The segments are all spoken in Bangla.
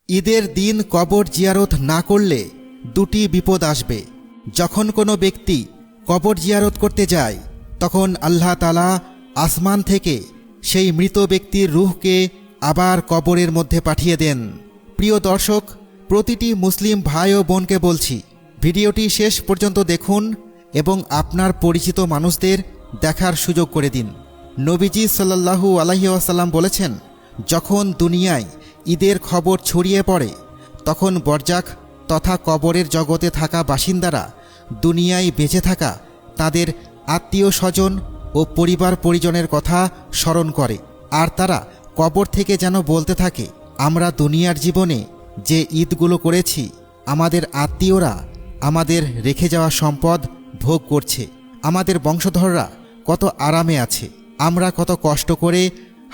ঈদের দিন কবর জিয়ারত না করলে দুটি বিপদ আসবে। যখন কোনো ব্যক্তি কবর জিয়ারত করতে যায় তখন আল্লাহ তাআলা আসমান থেকে সেই মৃত ব্যক্তির রূহকে আবার কবরের মধ্যে পাঠিয়ে দেন। প্রিয় দর্শক, প্রতিটি মুসলিম ভাই ও বোনকে বলছি, ভিডিওটি শেষ পর্যন্ত দেখুন এবং আপনার পরিচিত মানুষদের দেখার সুযোগ করে দিন। নবীজি সাল্লাল্লাহু আলাইহি ওয়াসাল্লাম বলেছেন, যখন দুনিয়ায় ঈদের খবর ছড়িয়ে পড়ে তখন বরজাখ তথা কবরের জগতে থাকা বাসিন্দারা দুনিয়ায় বেঁচে থাকা তাদের আত্মীয় স্বজন ও পরিবার পরিজনের কথা স্মরণ করে, আর তারা কবর থেকে যেন বলতে থাকে, আমরা দুনিয়ার জীবনে যে ঈদগুলো করেছি আমাদের আত্মীয়রা আমাদের রেখে যাওয়া সম্পদ ভোগ করছে, আমাদের বংশধররা কত আরামে আছে, আমরা কত কষ্ট করে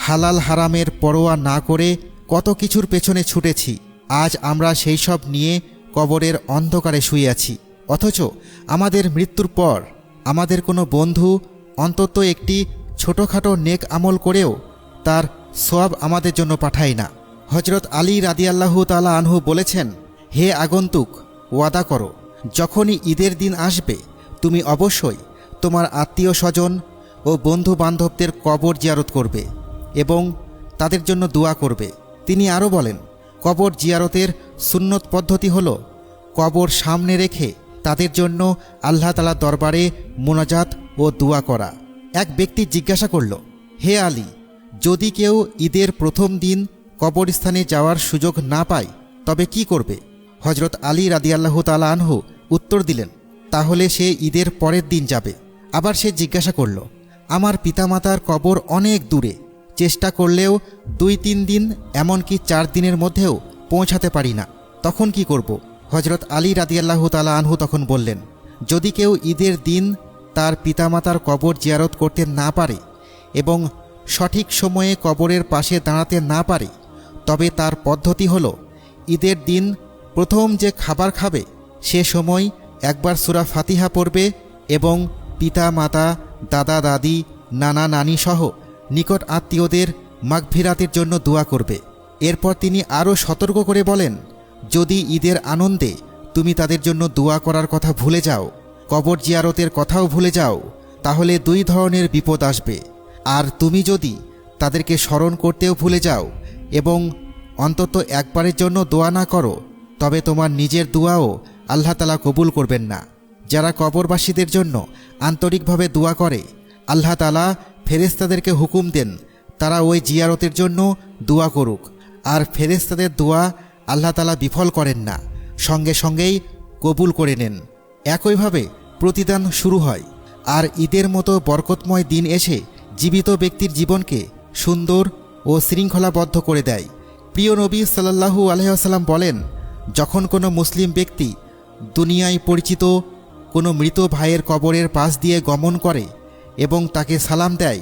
হালাল হারামের পরোয়া না করে কত কিছুর পেছনে ছুটেছি, আজ আমরা সেই সব নিয়ে কবরের অন্ধকারে শুয়ে আছি। অথচ আমাদের মৃত্যুর পর আমাদের কোনো বন্ধু অন্তত একটি ছোটোখাটো নেক আমল করেও তার সওয়াব আমাদের জন্য পাঠায় না। হযরত আলী রাদিয়াল্লাহু তাআলা আনহু বলেছেন, হে আগন্তুক, ওয়াদা করো যখনই ঈদের দিন আসবে তুমি অবশ্যই তোমার আত্মীয় স্বজন ও বন্ধু বান্ধবদের কবর জিয়ারত করবে এবং তাদের জন্য দোয়া করবে। তিনি আরও বলেন, কবর জিয়ারতের সুন্নত পদ্ধতি হল কবর সামনে রেখে তাদের জন্য আল্লাহ তাআলার দরবারে মোনাজাত ও দোয়া করা। এক ব্যক্তি জিজ্ঞাসা করল, হে আলী, যদি কেউ ঈদের প্রথম দিন কবরস্থানে যাওয়ার সুযোগ না পায় তবে কি করবে? হযরত আলী রাদিয়াল্লাহু তাআলা আনহু উত্তর দিলেন, তাহলে সে ঈদের পরের দিন যাবে। আবার সে জিজ্ঞাসা করল, আমার পিতামাতার কবর অনেক দূরে, চেষ্টা করলেও 2-3 দিন এমনকি 4 দিনের মধ্যেও পৌঁছাতে পারি না, তখন কি করব? হযরত আলী রাদিয়াল্লাহু তাআলা আনহু তখন বললেন, যদি কেউ ঈদের দিন তার পিতামাতার কবর জিয়ারত করতে না পারে এবং সঠিক সময়ে কবরের পাশে দাঁড়াতে না পারে তবে তার পদ্ধতি হলো ঈদের দিন প্রথম যে খাবার খাবে সে সময় একবার সূরা ফাতিহা পড়বে এবং পিতা মাতা, দাদা দাদি, নানা নানি সহ নিকট আত্মীয়দের মাগফিরাতের জন্য দোয়া করবে। এরপর তিনি আরও সতর্ক করে বলেন, যদি ঈদের আনন্দে তুমি তাদের জন্য দোয়া করার কথা ভুলে যাও, কবর জিয়ারতের কথাও ভুলে যাও, তাহলে 2 ধরনের বিপদ আসবে। আর তুমি যদি তাদেরকে স্মরণ করতেও ভুলে যাও এবং অন্তত একবারের জন্য দোয়া না করো তবে তোমার নিজের দোয়াও আল্লাহ তাআলা কবুল করবেন না। যারা কবরবাসীদের জন্য আন্তরিকভাবে দোয়া করে আল্লাহ তাআলা ফেরেশতাদেরকে হুকুম দেন তারা ওই জিয়ারতের জন্য দোয়া করুক, আর ফেরেশতাদের দোয়া আল্লাহ তাআলা বিফল করেন না, সঙ্গে সঙ্গেই কবুল করে নেন। একইভাবে প্রতিদান শুরু হয়। আর ঈদের মতো বরকতময় দিন এসে জীবিত ব্যক্তির জীবনকে সুন্দর ও শৃঙ্খলাবদ্ধ করে দেয়। প্রিয় নবী সাল্লাল্লাহু আলাইহি ওয়াসাল্লাম বলেন, যখন কোনো মুসলিম ব্যক্তি দুনিয়ায় পরিচিত কোনো মৃত ভাইয়ের কবরের পাশ দিয়ে গমন করে এবং তাকে সালাম দেয়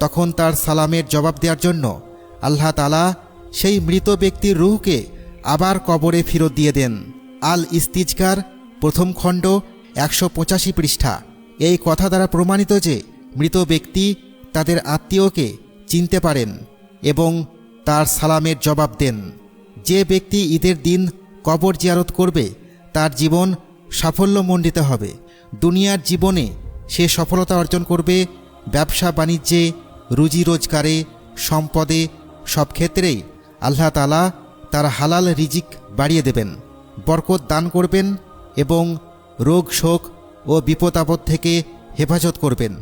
তখন তার সালামের জবাব দেওয়ার জন্য আল্লাহ তাআলা সেই মৃত ব্যক্তির রূহকে আবার কবরে ফেরত দিয়ে দেন। আল ইস্তিজকার প্রথম খণ্ড 185 পৃষ্ঠা। এই কথা দ্বারা প্রমাণিত যে মৃত ব্যক্তি তাদের আত্মীয়কে চিনতে পারেন এবং তার সালামের জবাব দেন। যে ব্যক্তি ঈদের দিন কবর জিয়ারত করবে তার জীবন সাফল্যমণ্ডিত হবে। দুনিয়ার জীবনে সে সফলতা অর্জন করবে, ব্যবসা বাণিজ্যে, রুজি রোজগারে, সম্পদে, সব ক্ষেত্রেই আল্লাহ তাআলা তার হালাল রিজিক বাড়িয়ে দেবেন, বরকত দান করবেন এবং রোগ শোক ও বিপদ আপদ থেকে হেফাজত করবেন।